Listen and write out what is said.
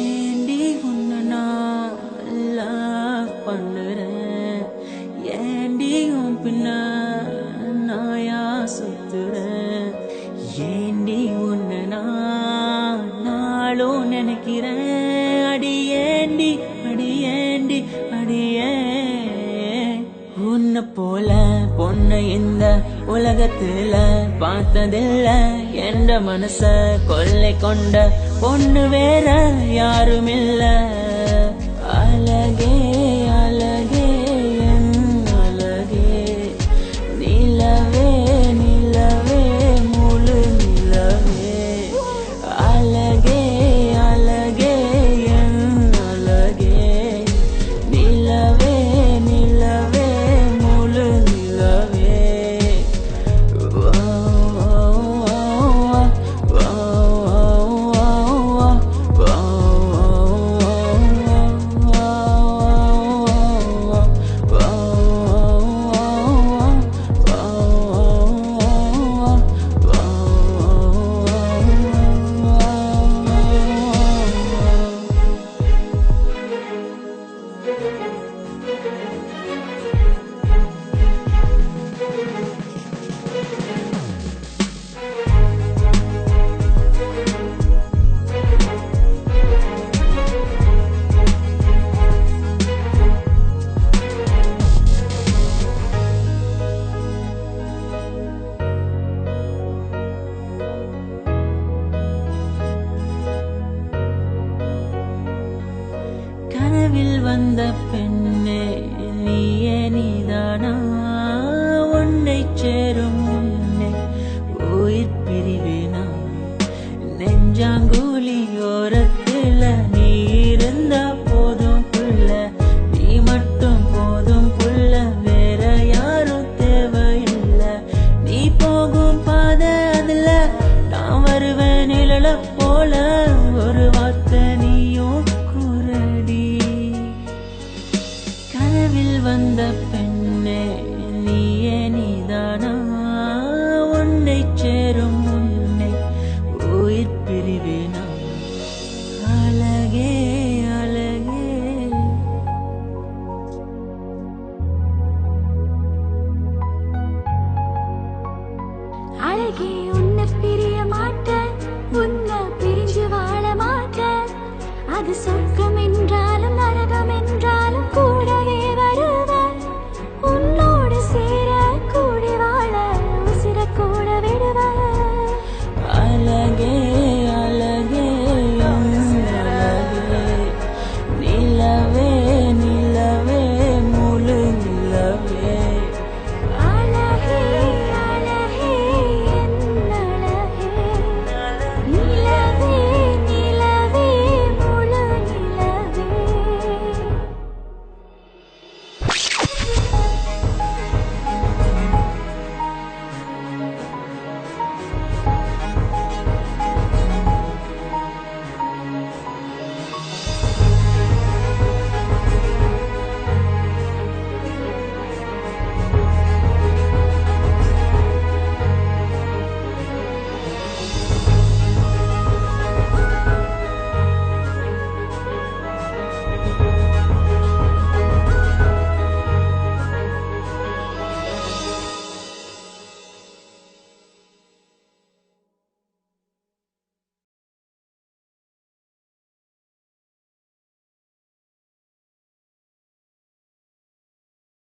ஏண்டி உன்னை நான் லவ் பண்ணுறேன், ஏண்டி உன் பின்ன நாயா சுத்துறேன், ஏண்டி உன்னை நான் நாளும் நினைக்கிறேன், அடியேண்டி அடியேண்டி அடியே. உன்னை போல பொண்ணு இந்த உலகத்துல பார்த்ததில்ல, என்ற மனச கொள்ளை கொண்ட பொண்ணு வேற யாருமில்ல. அழகே அழகே என் அழகே, நிலவே நிலவே முழு நிலவே. அழகே அழகே என் அழகே, நிலவே நிலவே முழு நிலவே. கனவில் வந்த பெண்ணே நீயே நீதானா, உன்னை சேரும் முன்னே உயிர் பிரிவேனா. நெஞ்சாங்குழி ஓரத்துல நீ இருந்தா போதும் புள்ள, நீ மட்டும் போதும் புள்ள, வேற யாரும் தேவையில்லை. நீ போகும் பாதை அதுல நான் வருவேன் நிழல போல, ஒரு வார்த்தை நீயும் கூறடி. கனவில் வந்த பெண்ணே நீயே நீதானா, உன்னை சேரும் முன்னே உயிர் பிரிவேனா. அழகே அழகே அழகே